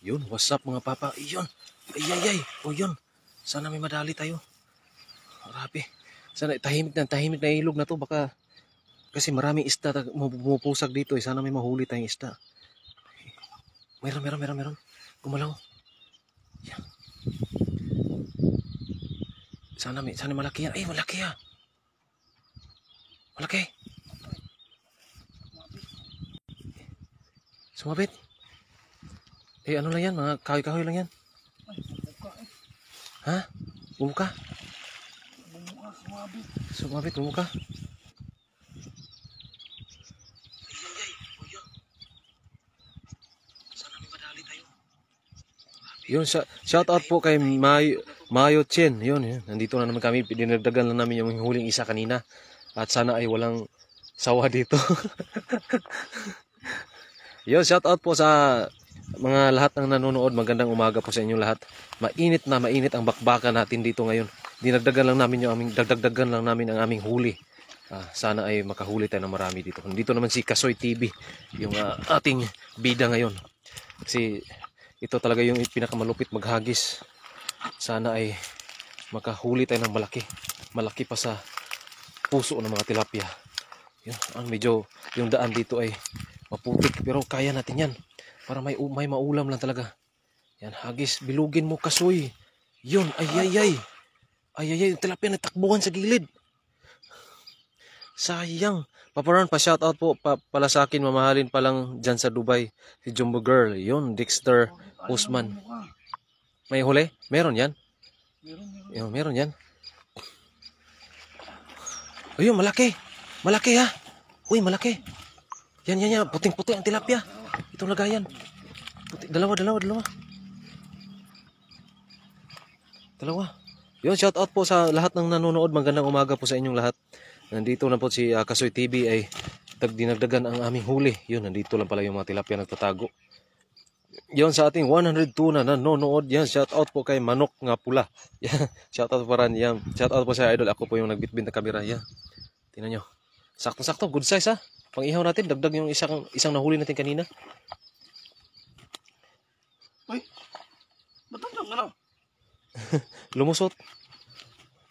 Yun, what's up mga papa? Yun. Ay. O yun. Sana may madali tayo. Grabe. Sana tahimik na ilog na to. Baka kasi maraming isda pumupusag dito. Sana may mahuli tayong isda. Meron. Gumalaw. Yan. Sana malaki yan. Ay, malaki yan. Malaki. Sumabit. Eh, ano lang yan? Mga kahoy-kahoy lang yan. Ay, bumuka eh. Ha? Bumuka? Bumuka, sumabit. Sumabit, bumuka. Sana may madali tayo. Yun, shout out po kay Mayo Chen. Yun. Nandito na naman kami. Dinagdagan lang namin yung huling isa kanina. At sana ay walang sawa dito. Yun, shout out po sa mga lahat ng nanonood. Magandang umaga po sa inyong lahat. Mainit ang bakbakan natin dito ngayon. Dagdagan lang namin ang aming huli. Sana ay makahuli tayo ng marami dito. Dito naman si Kasoy TV, yung ating bida ngayon. Kasi ito talaga yung pinakamalupit maghagis. Sana ay makahuli tayo ng malaki. Malaki pa sa puso ng mga tilapia. Yun, medyo yung daan dito ay maputik pero kaya natin yan. Para may maulam lang talaga. Yan, hagis, bilugin mo Kasoy. Yun, ay. Tilapia nagtakbuhan sa gilid. Sayang. Paparan pa shoutout po pala sa akin, mamahalin pa lang dyan sa Dubai. Si Jumbo Girl. Yun, Dexter Usman. May huli? Meron yan? Meron yan. Ayun, malaki. Malaki ha. Uy, malaki. Yan. Puting-puti ang tilapia. Itong lagayan. Dalawa. Yun, shout out po sa lahat ng nanonood. Magandang umaga po sa inyong lahat. Nandito na po si Kasoy TV ay dinagdagan ang aming huli. Yun, nandito lang pala yung mga tilapia nagtatago. Yun, sa ating 102 na nanonood. Yan, shout out po kay Manok nga pula. Yan, shout out po rin yan. Shout out po sa idol. Ako po yung nagbitbit na kamera. Yan. Tingnan nyo. Sakto-sakto, good size ha. Pang-ihaw natin, dagdag yung isang nahuli natin kanina. Uy, ba't ang ano? Lumusot.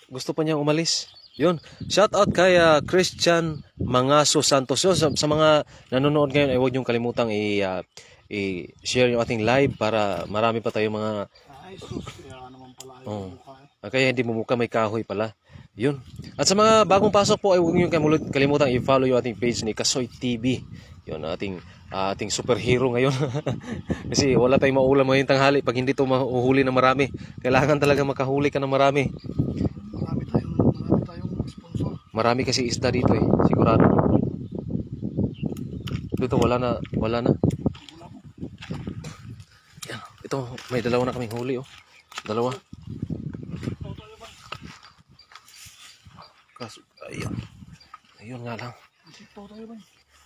Gusto pa niyang umalis. Yun. Shout out kay Christian Mangaso Santos. Yun, sa mga nanonood ngayon ay huwag niyong kalimutang i-share yung ating live para marami pa tayo mga Ay, sus. Kaya naman pala yung mukha eh. kaya hindi mumuka, may kahoy pala. Yun. At sa mga bagong pasok po ay huwag niyong kalimutang i-follow yung ating page ni Kasoy TV. Yun, ating superhero ngayon. Kasi wala tayong maulam ngayong tanghali pag hindi ito mahuhuli ng marami. Kailangan talaga makahuli ka ng marami. Marami tayong sponsor. Marami kasi isda dito eh, sigurado. Dito wala na. Yan, ito may dalawa na kaming huli oh. Dalawa. Ayun nga lang.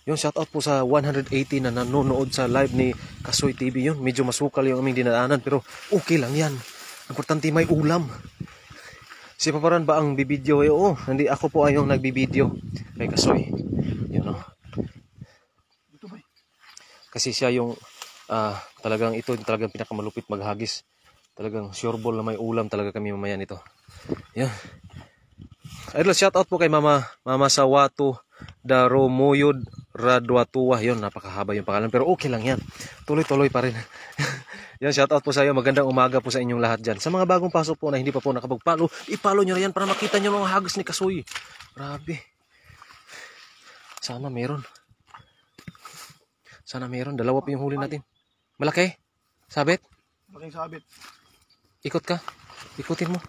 Yung shoutout po sa 180 na nanonood sa live ni Kasoy TV. Yun, medyo masukal yung aming dinaanan pero okay lang yan. Importante may ulam. Si Paparan ba ang bibidyo? Oo, hindi ako po ay yung nagbibideo kay Kasoy. Yun o. Kasi siya yung talagang pinakamalupit maghagis. Talagang sure ball na may ulam talaga kami mamaya nito. Yan. Idol, shoutout po kay Mama Sawato Daromoyod Radwatuwa. Yun, napakahaba yung pangalan pero okay lang yan. Tuloy-tuloy pa rin. Yan, shoutout po sa iyo. Magandang umaga po sa inyong lahat dyan. Sa mga bagong pasok po na hindi pa po nakapag-follow, i-follow nyo na yan para makita nyo mga hagis ni Kasoy. Grabe. Sana meron. Dalawa pa yung huli natin. Malaki? Sabit? Malaking sabit. Ikot ka. Ikutin mo.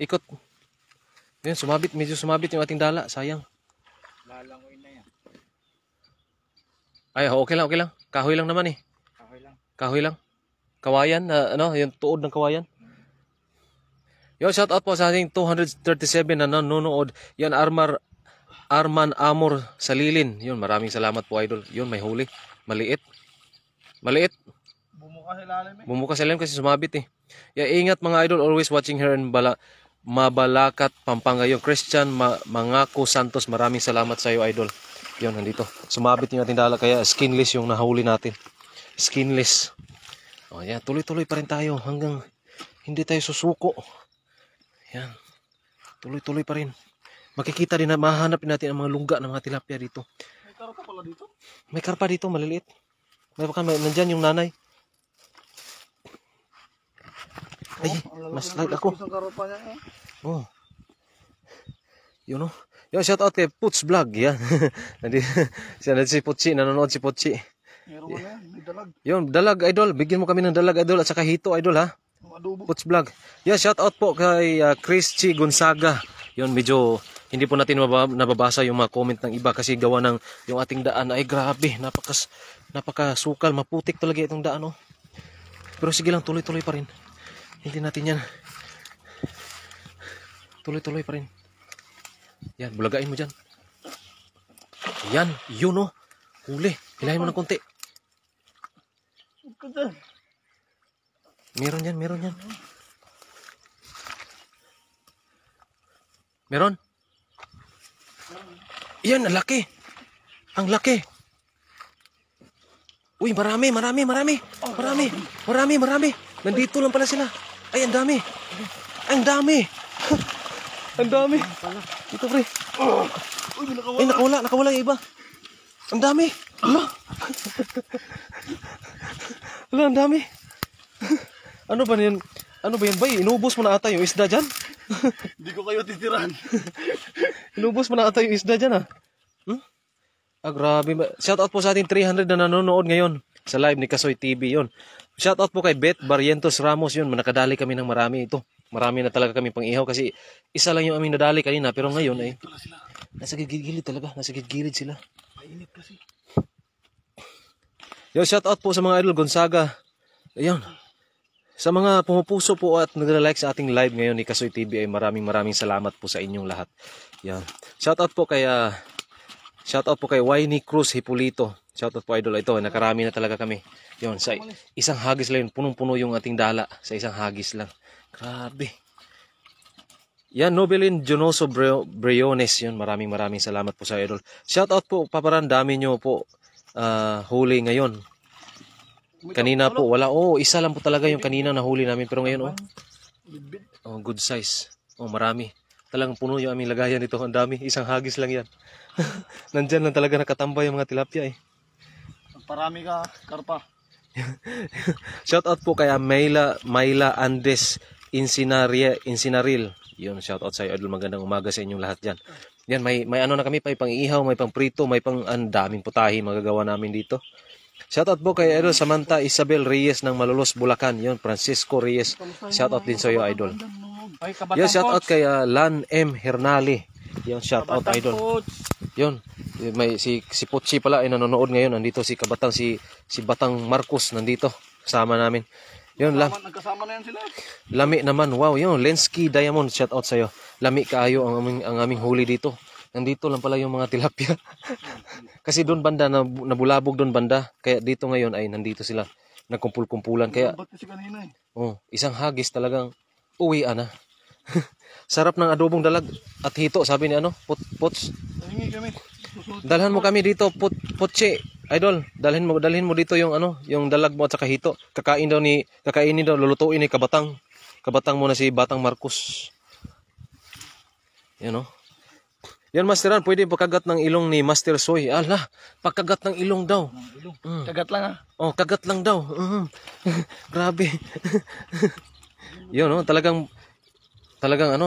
Ikot. Yan, medyo sumabit yung ating dala. Sayang. Lalangoy na yan. Ay, okay lang. Kahoy lang naman eh. Kahoy lang. Kawayan, yung tuod ng kawayan. Yo, shout out po sa ating 237 na nanonood. Yan, Arman Amor Salilin. Yun, maraming salamat po idol. Yun, may huli. Maliit. Bumuka sa ilalim kasi sumabit eh. Yeah, ingat mga idol, always watching here in Mabalacat, Pampanga. Yung Christian Mangako Santos, maraming salamat sa iyo idol. Yun, nandito. Sumabit yung ating dala, kaya skinless yung nahuli natin. Skinless. O, yan, tuloy-tuloy pa rin tayo hanggang hindi tayo susuko. Yan. Tuloy-tuloy pa rin. Makikita din na mahanap natin ang mga lungga ng mga tilapia dito. May karpa pala dito? May karpa dito, maliliit. Nandyan yung nanay. Ay, mas like ako. Isang karpa niya eh. Oh. Yun, oh. Yo, shout out kay Puts Vlog, yan. Siya si Putsi, nanonood si Putsi. Meron mo na yan, may dalag. Yun, dalag idol, bigyan mo kami ng dalag idol at saka hito idol ha. Ang adobo. Puts Vlog. Yeah, shout out po kay Chris Chi Gonzaga. Yun, medyo hindi po natin nababasa yung mga comment ng iba kasi gawa ng yung ating daan ay grabe, napakasukal, maputik talaga itong daan, oh. Pero sige lang, tuloy-tuloy pa rin. Hindi natin yan. Tuloy-tuloy pa rin. Yan, bulagain mo dyan. Yan, yun, oh. Huli. Hilahin mo ng konti. Meron yan, meron yan. Meron? Yan, ang laki. Ang laki. Uy, marami. Nandito lang pala sila. Ay, ang dami. Ang dami. Ang dami. Ito, pre. Ay, nakawala yung iba. Ang dami. Hala. Hala, ang dami. Ano ba yan? Ano ba yan, bay? Inubos mo na ata yung isda dyan? Hindi ko kayo titiran. Inubos mo na ata yung isda dyan, ah. Grabe. Shout out po sa ating 300 na nanonood ngayon sa live ni Kasoy TV, yun. Shout out po kay Beth Barrientos Ramos, yun. Nakadali kami ng marami ito. Marami na talaga kami pang ihaw kasi isa lang yung aming nadali kanina, pero ngayon ay nasa gilid talaga, nasa gilid sila. Mainit kasi. Yo, shout out po sa mga idol Gonzaga. Ayun. Sa mga pumupuso po at nagla-like sa ating live ngayon ni Kasoy TV ay maraming salamat po sa inyong lahat. Yan. Shout out po kay Winnie Cruz Hipolito. Shout out po idol, ito nakarami na talaga kami. Yon, sa isang hagis lang, punong-puno yung ating dala sa isang hagis lang. Grabe. Yan, Nobelin Jonoso Briones, yun, maraming salamat po sa idol. Shout out po, paparan, dami nyo po huli ngayon. Kanina po, wala. Oh, isa lang po talaga yung kanina nahuli namin. Pero ngayon, oh, good size. Oh, marami. Talagang puno yung aming lagayan nito. Ang dami. Isang hagis lang yan. Nandyan lang talaga nakatambay yung mga tilapia, eh. Parami ka, karpa. Shout out po kay Mayla Andes Insinaril. Yun, shout out sa iyo, idol. Magandang umaga sa inyong lahat dyan. Yan, may ano na kami, may pang-iihaw, may pang-prito, may daming putahe magagawa namin dito. Shout out po kay idol Samantha Isabel Reyes ng Malolos, Bulacan. Yun, Francisco Reyes. Shout out din sa iyo, idol. Yun, shout out kay Lan M. Hernali. Yun, shout out, idol. Yun, may si Putsi pala ay nanonood ngayon. Nandito si Kabatang, si Batang Marcos nandito kasama namin. Yun, nagkasama na yan sila. Lami naman, wow, yun, Lensky Diamond, shout out sa'yo. Lami kaayo ang aming huli dito. Nandito lang pala yung mga tilapia. Kasi doon banda, nabulabog doon banda. Kaya dito ngayon ay nandito sila, nagkumpul-kumpulan. Kaya, oh, isang hagis talagang uwian na. Sarap ng adobong dalag at hito, sabi ni Pots. Dalhan mo kami dito, Potse. Idol, dalhin mo dito yung yung dalag mo at saka hito. Kakainin daw, lulutuin ni Kabatang. Kabatang mo na si Batang Marcos. Yan, oh. Yan, Masteran, pwede pagkagat ng ilong ni Master Soy. Ala, pagkagat ng ilong daw. Kagat lang, ah. Oh, kagat lang daw. Grabe. Yun, oh, talagang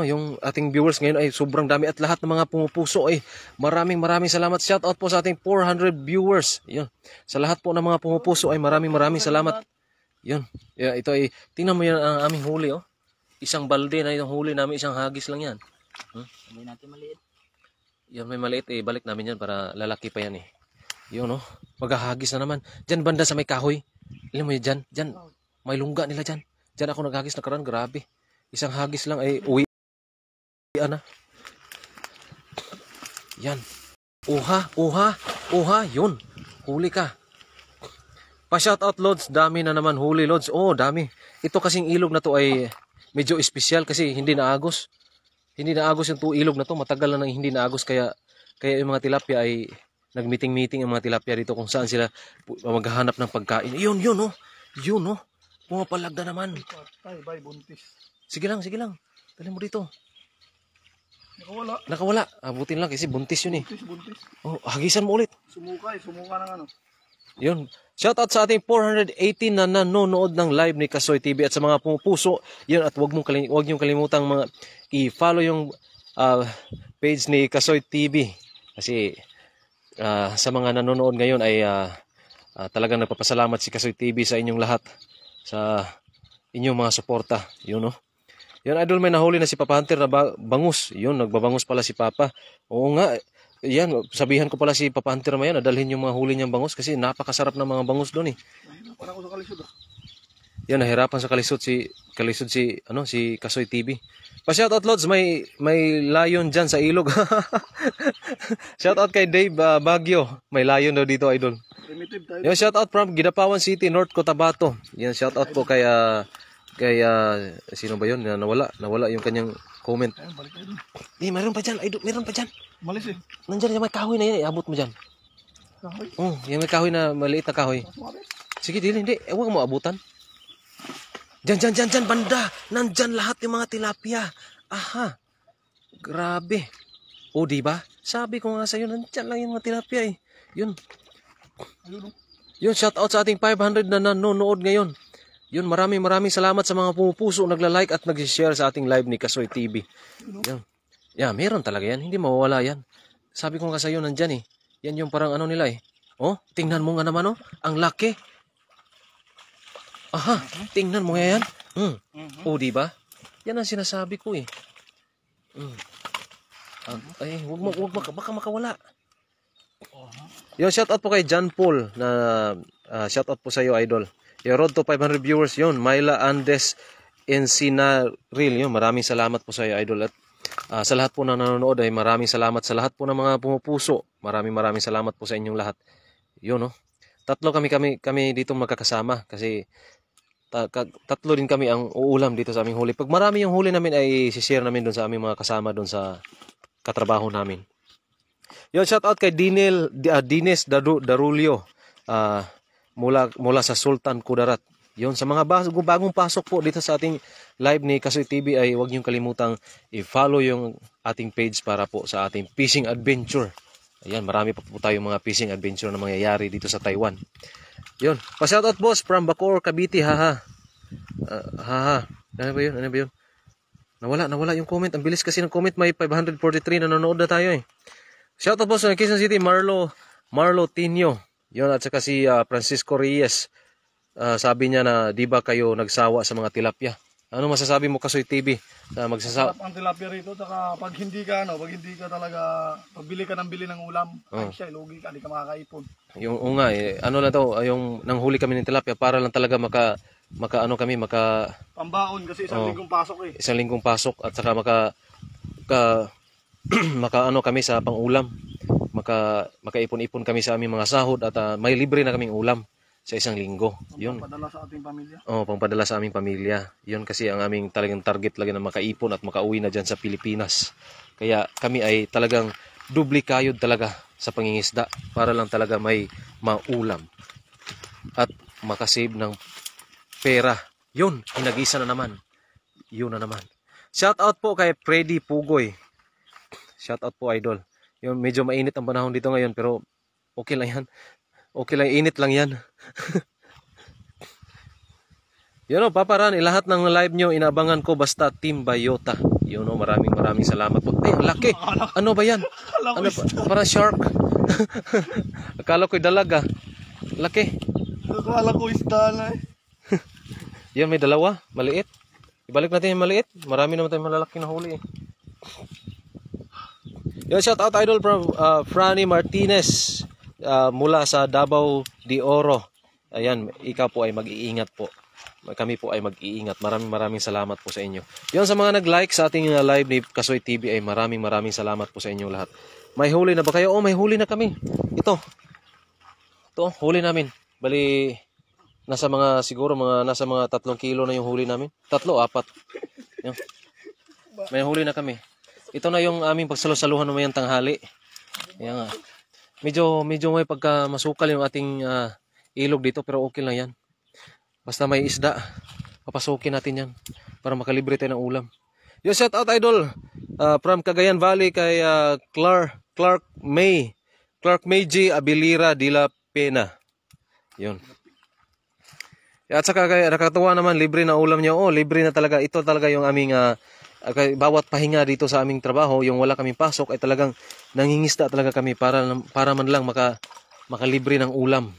yung ating viewers ngayon ay sobrang dami at lahat ng mga pumupuso ay maraming salamat. Shout out po sa ating 400 viewers. Yun. Sa lahat po ng mga pumupuso ay maraming salamat. Yun. Ito ay, tingnan mo yan ang aming huli, oh. Isang balde na yung huli namin, isang hagis lang yan. Hindi natin maliit. Yan, may maliit, eh. Balik namin yan para lalaki pa yan, eh. Yun, oh. Maghahagis na naman. Diyan banda sa may kahoy. Alam mo yun, dyan. May lungga nila dyan. Dyan ako naghagis na karan, grabe. Isang hagis lang ay uwi na. Yan. Uha, yun. Huli ka. Pa-shoutout, Lods. Dami na naman huli, Lods. Oh, dami. Ito kasing ilog na to ay medyo espesyal kasi hindi naagos. Hindi naagos yung ilog na to. Matagal na nang hindi naagos kaya yung mga tilapia ay nagmeeting-meeting ang mga tilapia dito kung saan sila maghahanap ng pagkain. Yun, oh. Yun, oh. Pumapalag na naman. Ay, bay, buntis. Sige lang. Dali mo dito. Nakawala. Nakawala. Abutin lang kasi buntis yun eh. Buntis. Oh, hagisan mo ulit. Sumuka ng ano. Yun. Shoutout sa ating 418 na nanonood ng live ni Kasoy TV at sa mga pumupuso. Yun, at wag niyong kalimutang mga i-follow yung page ni Kasoy TV. Kasi sa mga nanonood ngayon ay talagang nagpapasalamat si Kasoy TV sa inyong lahat. Sa inyong mga suporta. Yun, no? Yun, idol, may nahuli na si Papa Hunter na bangus. Yun, nagbabangus pala si Papa. Oo nga. Yan, sabihan ko pala si Papa Hunter mayan, nadalhin yung mga huli niyang bangus kasi napakasarap ng mga bangus doon eh. Nahirapan ako sa kalisod ah. Yan, nahirapan sa kalisod si Kasoy TV. Pa-shoutout Lods, may lion dyan sa ilog. Shoutout kay Dave Baguio. May lion daw dito, idol. Primitive tayo. Yan, shoutout from Gidapawan City, North Cotabato. Yan, shoutout po kay sino ba yun? Nawala yung kanyang comment. Ayun, balik tayo dun. Meron pa dyan, idol, meron pa dyan. Malis eh. Nandiyan yung may kahoy na yan, iabot mo dyan. Kahoy. Yung may kahoy na maliit na kahoy. Sumabit. Sige, hindi. Huwag mo abutan. Diyan, banda. Nandyan lahat yung mga tilapia. Aha. Grabe. O, diba? Sabi ko nga sa'yo, nandyan lang yung mga tilapia eh. Yun. Ayun. Yun, shoutout sa ating 500 na nanonood ngayon. Yun, maraming salamat sa mga pumupuso, nagla-like at nag-share sa ating live ni Kasoy TV. Yan. Yeah, meron talaga yan. Hindi mawawala yan. Sabi ko nga sa'yo, nandyan eh. Yan yung parang ano nila eh. Oh, tingnan mo nga naman oh. Ang laki. Aha, tingnan mo nga yan. Oh, diba? Yan ang sinasabi ko eh. Ay, baka makawala. Yung shoutout po kay John Paul na shoutout po sa iyo, idol. Yung road to 500 viewers yun. Myla Andes Encinaril yun. Maraming salamat po sa iyo, idol. At sa lahat po na nanonood ay maraming salamat sa lahat po ng mga pumupuso. Maraming salamat po sa inyong lahat. Yun, no? Tatlo kami dito magkakasama kasi tatlo din kami ang uulam dito sa aming huli. Pag marami yung huli namin ay share namin doon sa aming mga kasama doon sa katrabaho namin. Yun, shout out kay Dines Darulio mula sa Sultan Kudarat. Yun, sa mga bagong pasok po dito sa ating live ni Kasoy TV ay huwag niyong kalimutang i-follow yung ating page para po sa ating fishing adventure. Ayan, marami pa po tayong mga fishing adventure na mangyayari dito sa Taiwan. Yun, pa-shoutout boss from Bacoor, Cavite, haha. Ano ba yun? Nawala yung comment. Ang bilis kasi ng comment, may 543 na nanonood na tayo eh. Shoutout boss sa Quezon City, Marlo Tinio. Yun, at saka si Francisco Reyes. Sabi niya na di ba kayo nagsawa sa mga tilapia? Ano masasabi mo, Kasoy TV? Magsasawa? Sarap ang tilapia rito. Saka pag hindi ka talaga, pagbili ka ng bili ng ulam, ay siya, lugi ka, di ka makakaipon. Yung nga eh, ano na to, yung nanghuli kami ng tilapia para lang talaga maka Pambaon kasi isang linggong pasok eh. Isang linggong pasok at saka ano kami sa pangulam. Makaipon-ipon kami sa aming mga sahod at may libre na kaming ulam sa isang linggo. Yun. Pampadala sa ating pamilya. Pampadala sa aming pamilya. Yun kasi ang aming talagang target lagi na makaipon at makauwi na dyan sa Pilipinas. Kaya kami ay talagang dubli kayod talaga sa pangingisda para lang talaga may maulam at makasave ng pera. Yun, hinagisa na naman. Yun na naman. Shout out po kay Freddy Pugoy. Shout out po, idol. Yun, medyo mainit ang panahon dito ngayon pero okay lang yan. Okay lang, init lang yan. Yun o, paparani, lahat ng live nyo, inabangan ko basta Team Bayota. Yun o, maraming salamat po. Ay, ang laki. Ano ba yan? Ano, para shark. Akala ko'y dalaga. Laki. Akala ko isda na eh. Yan, may dalawa. Maliit. Ibalik natin yung maliit. Marami naman tayong malalaki na huli eh. Yun, shout out idol from Franny Martinez. Mula sa Davao de Oro. Ayan, ikaw po ay mag-iingat po. Kami po ay mag-iingat. Maraming salamat po sa inyo. Yun, sa mga nag-like sa ating live ni Kasoy TV ay maraming salamat po sa inyo lahat. May huli na ba kayo? Oh, may huli na kami. Ito, huli namin. Bali, nasa mga 3 kilo na yung huli namin. 3, 4. Yun. May huli na kami. Ito na yung aming pagsalusaluhan mamayang tanghali. Ayan nga. medyo may pagka masukal yung ating ilog dito, pero okay lang yan. Basta may isda, papasukin natin yan para makalibre tayo ng ulam. Yo, shout out idol from Cagayan Valley kay Clark May G. Abilira de la Pena. Yun. At saka kaya nakakatuwa naman, libre na ulam niyo. Oh, libre na talaga. Ito talaga yung aming bawat pahinga dito sa aming trabaho, yung wala kaming pasok ay talagang nangingisda talaga kami para man lang makalibre ng ulam.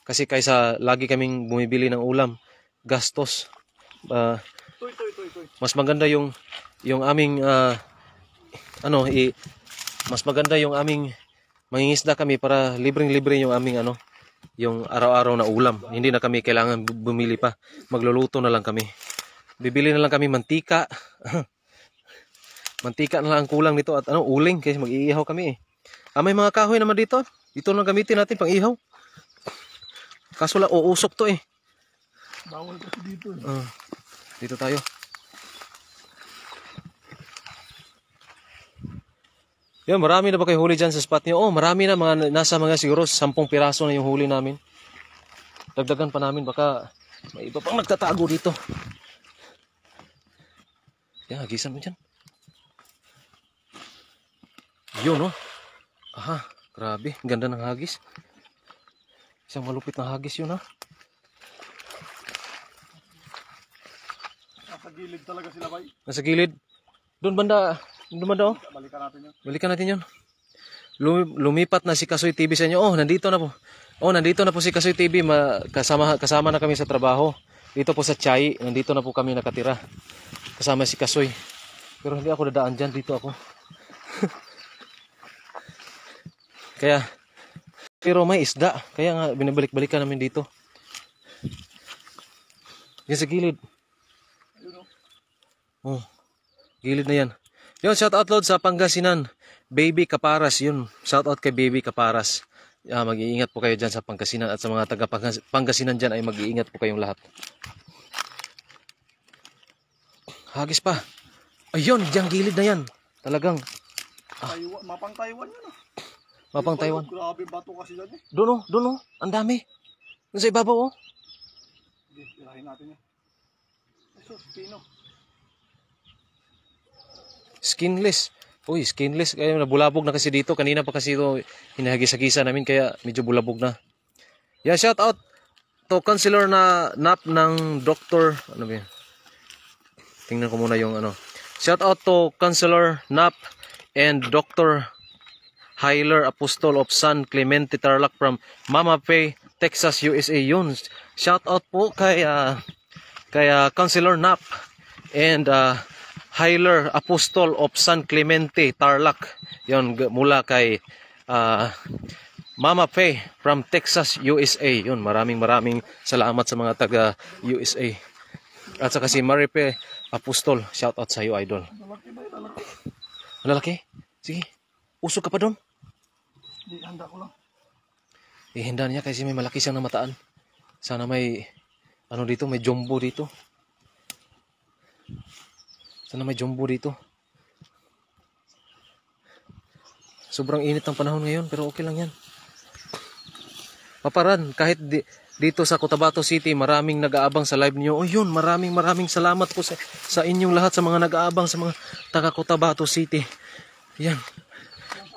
Kasi kaysa lagi kaming bumibili ng ulam, gastos. Mas maganda yung aming mas maganda yung aming mangingisda kami para libreng-libre yung aming yung araw-araw na ulam. Hindi na kami kailangan bumili pa. Magluluto na lang kami. Bibili na lang kami mantika. Mantika na lang ang kulang nito at uling kasi mag-iihaw kami eh. May mga kahoy naman dito. Ito lang gamitin natin pang ihaw. Kaso lang uusok to eh. Bawal kasi dito eh. Dito tayo. Yan, marami na ba kayo huli dyan sa spot niyo? Oh, marami na, nasa mga siguro 10 piraso na yung huli namin. Dagdagan pa namin, baka may iba pang nagtatago dito. Yan, hagisan mo dyan. Yun, oh. Aha, grabe, ganda ng hagis. Isang malupit na hagis yun, ha. Nasa gilid talaga sila, bay. Nasa gilid. Doon banda, oh. Balikan natin yun. Balikan natin yun. Lumipat na si Kasoy TV sa inyo. Oh, nandito na po. Oh, nandito na po si Kasoy TV. Kasama na kami sa trabaho. Dito po sa Chay. Nandito na po kami nakatira. Kasama si Kasoy. Pero hindi ako dadaan dyan. Dito ako. Pero may isda. Kaya nga, binabalik-balikan namin dito. Yan sa gilid. Oh, gilid na yan. Yun, shout out load sa Pangasinan. Baby Caparas, yun. Shout out kay Baby Caparas. Mag-iingat po kayo dyan sa Pangasinan at sa mga taga Pangasinan dyan ay mag-iingat po kayong lahat. Hagis pa. Ayun, dyan gilid na yan. Talagang. Mapang Taiwan yun ah. Mapang Taiwan. Grabe bato kasi dyan eh. Doon oh. Ang dami. Doon sa ibabaw oh. Sige, tirahin natin yan. Eso, pino. Skinless. Uy, skinless. Kaya nabulabog na kasi dito. Kanina pa kasi ito hinahagis-hagisa namin kaya medyo bulabog na. Yeah, shout out to Counselor na nap ng Dr. Ano ba yan? Tingnan ko muna yung Shout out to Counselor Nap and Dr. Hyler Apostol of San Clemente Tarlac from Mama Pay, Texas, USA. Yun. Shout out po kay Counselor Nap and Hyler Apostol of San Clemente Tarlac. Yun, mula kay Mama Pay from Texas, USA. Yun, maraming salamat sa mga taga USA. At saka si Maripe Apostol, shout out sa iyo, idol. Lalaki ba yun? Lalaki? Sige, usok ka pa doon. Hindi, handa ko lang. Handa niya kasi may malaki siyang namataan. Sana may dito, may jumbo dito. Sana may jumbo dito. Sobrang init ng panahon ngayon pero okay lang yan. Paparan, kahit dito sa Cotabato City, maraming nag-aabang sa live niyo. O yun, maraming salamat po sa inyong lahat, sa mga nag-aabang, sa mga taga Cotabato City. Yan.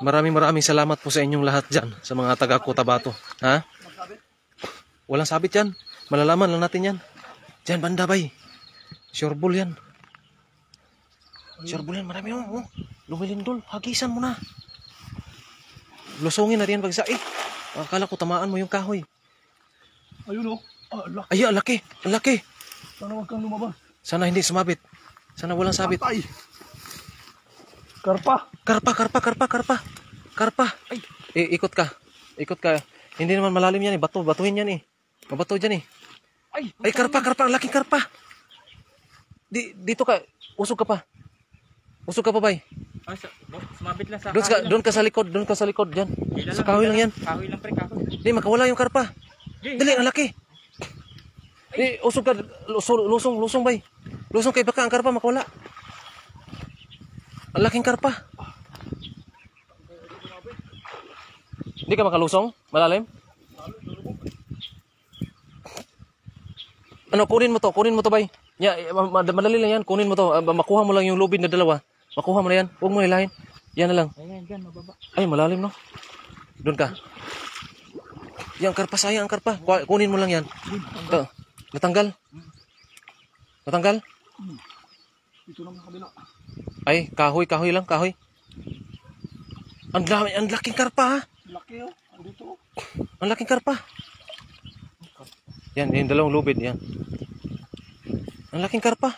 Maraming salamat po sa inyong lahat dyan, sa mga taga Cotabato. Ha? Walang sabit yan. Malalaman lang natin yan. Dyan, banda bay. Sureball yan. Sureball yan, marami oh. Lumilindol, hagisan mo na. Lusungin natin pag akala ko tamaan mo yung kahoy. Ayun oh. Laki. Ay, ang laki. Sana wag kang lumabas. Sana hindi sumabit. Sana walang sabit. Patay. Karpa. Ay, ikot ka. Hindi naman malalim yan eh. Batuhin yan eh. Mabato dyan eh. Ay, karpa. Ang laking karpa. Dito ka. Usog ka pa, bay. Sumabit lang sa Doon ka sa likod dyan. Sa kahoy lang yan. Kahoy lang pre, kahoy. Hindi, makawala yung karpa. Dali, ang laki. Usog ka. Lusong, bay. Lusong kay baka ang karpa makawala. Ang laking karpa. Hindi ka makalusong? Malalim? Ano, kunin mo to, bay. Madali lang yan, kunin mo to. Makuha mo lang yung lubid na dalawa. Makuha mo na yan, huwag mo hilahin. Yan na lang. Ayan, dyan, mababa. Ay, malalim, no? Doon ka. Yan, karpa, sayang ang karpa. Kunin mo lang yan. Ito, natanggal. Natanggal? Ito naman kabila. Ay, kahoy lang, kahoy. Ang laking karpa, ha? Laki oh. Andito. Ang laking karpa. Yan, yung dalawang lubid, yan. Ang laking karpa.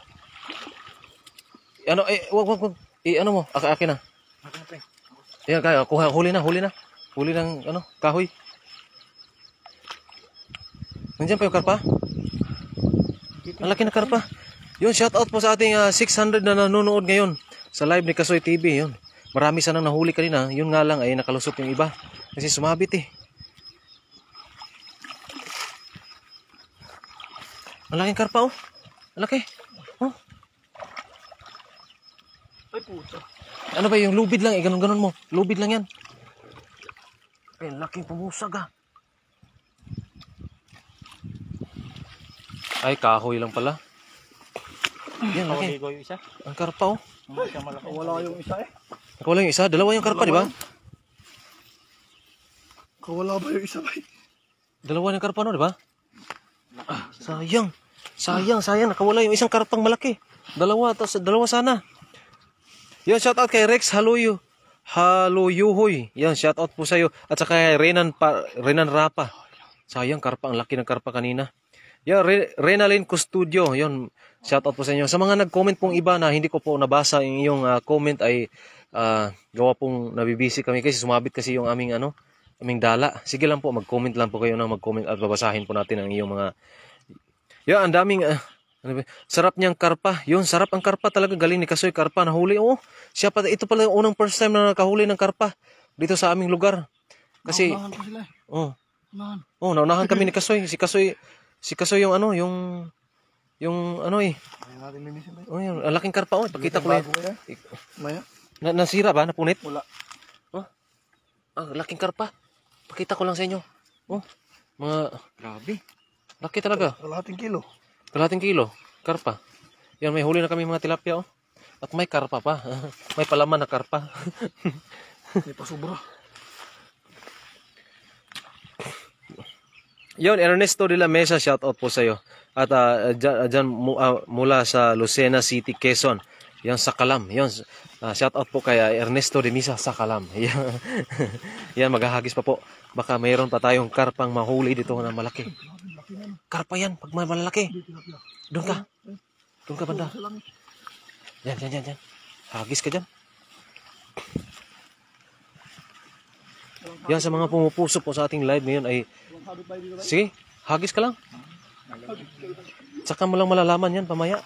Ano, wag. Ano mo, akin na. Akin, pre. Yan, kaya, huli na. Huli ng, kahoy. Nandiyan pa yung karpa? Ang laki na karpa. Yun, shout out po sa ating 600 na nanonood ngayon sa live ni Kasoy TV. Yun. Marami sanang nahuli kanina. Yun nga lang ay nakalusot yung iba. Kasi sumabit eh. Ang laking karpa oh. Ang laki. Oh. Ay puta. Ano ba yung lubid lang eh. Ganon mo. Lubid lang yan. Ay, laking pumusag ah. Ay, kahoy lang pala. Yan, laki. Nakaligo yung isa. Ang karpa oh. Siya malaki. Kawala yung isa eh. Wala yung isa. Dalawa yung karpa, di ba? Kawala ba yung isa ba? Dalawa yung karpa no, di ba? Sayang. Nakawala yung isang karpang malaki. Dalawa sana. Yan, shout out kay Rex Haluyuhoy. Yan, shout out po sa'yo. At saka kay Renan Rapa. Sayang, karpa. Ang laki ng karpa kanina. Yan, Renalyn Custodio. Yan, shout out po sa inyo. Sa mga nag-comment pong iba na hindi ko po nabasa yung iyong comment ay gawa pong nabibisi kami kasi sumabit kasi yung aming dala. Sige lang po, mag-comment lang po kayo na mag-comment at babasahin po natin ang iyong mga... Yan, ang daming... sarap niyang karpa. Yun, sarap ang karpa talaga. Galing ni Kasoy karpa nahuli. Oo, ito pala yung unang first time na nakahuli ng karpa dito sa aming lugar. Kasi... Naunahan pa sila eh. Naunahan. Naunahan kami ni Kasoy. Si Kasoy yung Ayaw natin linisin ba? Oh, yung laking karpa. Pakita ko lang. Maya? Nasira ba? Napunit? Wala. Laking karpa. Pakita ko lang sa inyo. Grabe. Laki talaga. Kalahating kilo. Kalahating kilo. Karpa. Yan, may huli na kami mga tilapia. At may karpa pa. May palaman na karpa. May pasubra. Yon, Ernesto de la Mesa, shout out po sa iyo. At dyan mula sa Lucena City, Quezon. Yan sa Kalam. Yon, shout out po kay Ernesto de Mesa sa Kalam. Yan, maghahagis pa po. Baka mayroon pa tayong karpang mahuli dito na malaki. Karpa yan, pag malaki. Doon ka banda. Yan. Hagis ka dyan. Yan, sa mga pumupuso po sa ating live ngayon ay sige, hagis ka lang. Tsaka mo lang malalaman yan pamaya.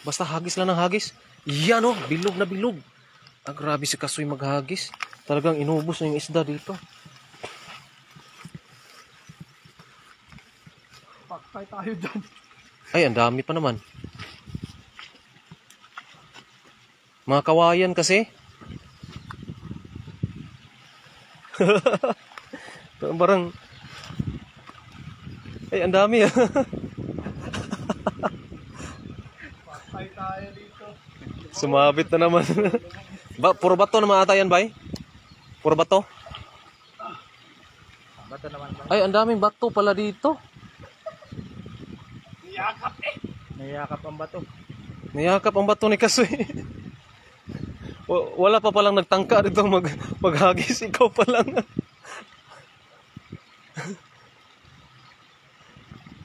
Basta hagis lang ng hagis. Yan o, bilog na bilog. Grabe si Kasoy maghagis. Talagang inubos na yung isda dito. Pakay tayo dyan. Ay, ang dami pa naman. Mga kawayan kasi. Parang ay, ang dami ah. Pakay tayo dito. Sumabit na naman. Puro bato naman ata yan, bay? Puro bato? Bato naman ba? Ay, ang daming bato pala dito. Nayakap ang bato. Niyakap ang bato ni Kasoy. Wala pa palang nagtangka dito maghagis. Ikaw pa lang.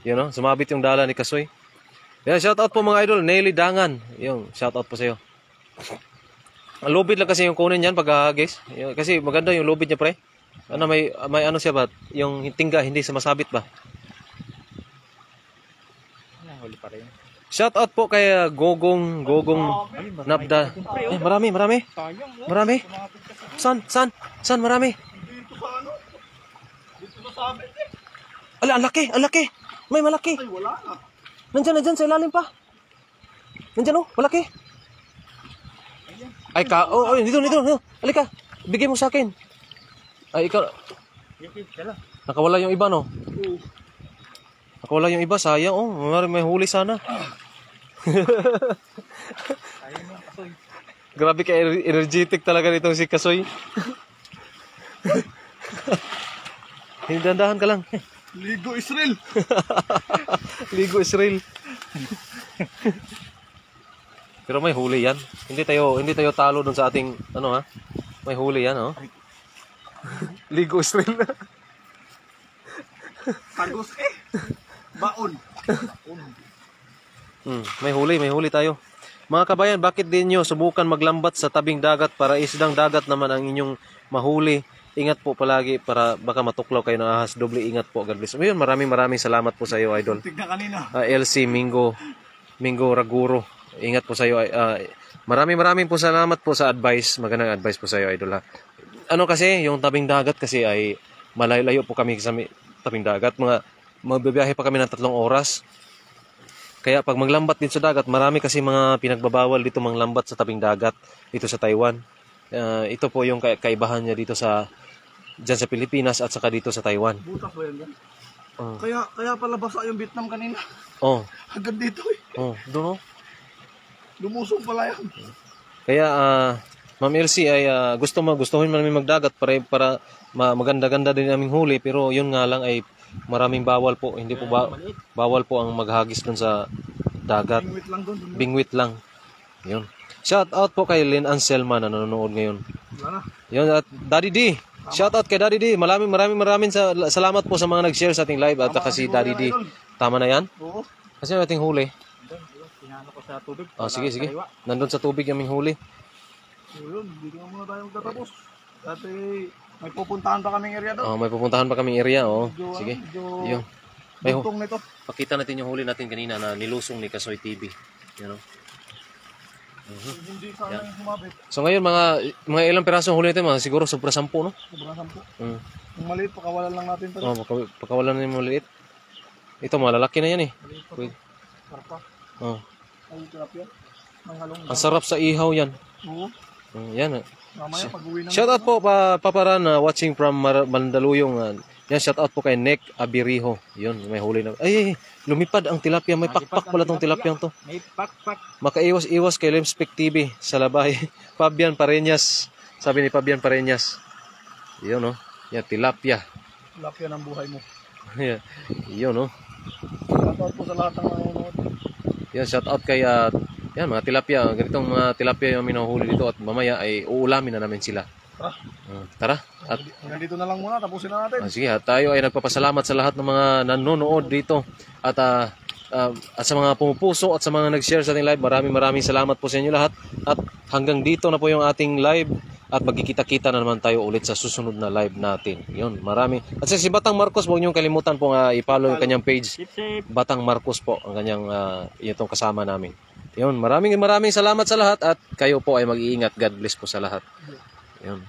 Yun o, sumabit yung dala ni Kasoy. Yan, shout out po mga idol. Nelly Dangan. Yung, shout out po sa'yo. Ang lubid lang kasi yung kunin yan pag hagis. Kasi maganda yung lubid niya, pre. May ano siya ba? Yung tingga, hindi sumasabit ba? Nahuli pa rin. Shout out po kay Gogong Nabda. Marami. Sayang. Marami. San marami. Dito sa ano? Dito na sabit eh. Ala, ang laki. May malaki. Ay, wala na. Nandyan sa ilalim pa. Nandyan oh, malaki. Ay dito. Halika. Bigay mo sa akin. Ay, ikaw, Sige, dala. nakawala yung iba, no? Oo. Nakawala yung iba, sayang, oh. May huli sana. Ayun yung kasoy. Grabe ka energetic talaga nitong si Kasoy. Hindandahan ka lang. Ligo Israel. Ligo Israel. Pero may huli yan. Hindi tayo talo dun sa ating ano ha. May huli yan, oh. Ligo Israel. Tagos baon. May huli tayo. Mga kabayan, bakit din nyo subukan maglambat sa tabing dagat para isdang dagat naman ang inyong mahuli? Ingat po palagi para baka matuklaw kayo ng ahas. Doble ingat po. God bless. Ngayon, maraming salamat po sa iyo, Idol. Tignan kanina. LC Mingo Raguro. Ingat po sa iyo. Maraming po salamat po sa advice. Magandang advice po sa iyo, Idol. Ha? Ano kasi, yung tabing dagat kasi ay malayo po kami sa tabing dagat. Magbibiyahe pa kami ng 3 oras. Kaya pag maglambat dito sa dagat, marami kasi mga pinagbabawal dito manglambat sa tabing dagat dito sa Taiwan. Ito po yung kaibahan niya dito dyan sa Pilipinas at saka dito sa Taiwan. Butas ba yan? Kaya pala basa yung Vietnam kanina. Oh, Hanggang dito doon. Lumusong pala yan. Kaya Ma'am Elsie ay gustuhin namin magdagat para maganda-ganda din aming huli, pero yun nga lang ay maraming bawal po. Hindi po bawal po ang maghagis dun sa dagat. Bingwit lang doon. Bingwit lang. Yun. Shout out po kay Lynn Anselma na nanonood ngayon. Wala na. Yun, at Daddy D. Shout out kay Daddy D. Maraming salamat po sa mga nag-share sa ating live at kasi Daddy D. Tama na yan? Oo. Kasi yung ating huli. Tinano ko sa tubig. Sige. Nandun sa tubig yung aming huli. Yun, dito na muna tayo magtatapos. Dati may pupuntahan pa kaming area doon. May pupuntahan pa kaming area. Medyo, Sige. medyo Yung. May bugtong nito. Pakita natin yung huli natin kanina na nilusong ni Kasoy TV. You know? Hindi sana yung sumabit. So ngayon mga ilang pirasong huli natin, siguro sobra 10, no? Sobrang 10. Yung maliit, pakawalan lang natin ito. Pagkawalan na yung maliit. Ito malalaki na yan eh. Wait. Sarpa. Ay, tilapia. May halong. Ang sarap sa ihaw yan. Oo. Yan. Mamaya pag-uwi ng... Shout out po paparan watching from Mandaluyong. Yan, shout out po kay Nick Abiriho. Yun, may huli na. Ay, lumipad ang tilapia. May pakpak pala tong tilapia to. May pakpak. Makaiwas-iwas kay Lemspec TV sa labay. Fabian Pareñas. Sabi ni Fabian Pareñas. Yun, no? Yan, tilapia. Tilapia ng buhay mo. Yun, no? Shout out po sa lahat ng mga nanonood. Yan, shout out kay yan, mga tilapia. Ganitong mga tilapia yung minuhuli dito at mamaya ay uulamin na namin sila. Tara. At Hanggang dito na lang muna, tapusin na natin. sige, tayo ay nagpapasalamat sa lahat ng mga nanonood dito at sa mga pumupuso at sa mga nag-share sa ating live. Maraming salamat po sa inyo lahat. At hanggang dito na po yung ating live at magkikita-kita na naman tayo ulit sa susunod na live natin. Yun, marami. At si Batang Marcos, huwag niyong kalimutan po i-follow yung kanyang page. Sip. Batang Marcos po ang kanyang itong kasama namin. Yun, maraming salamat sa lahat at kayo po ay mag-iingat. God bless po sa lahat. Yun.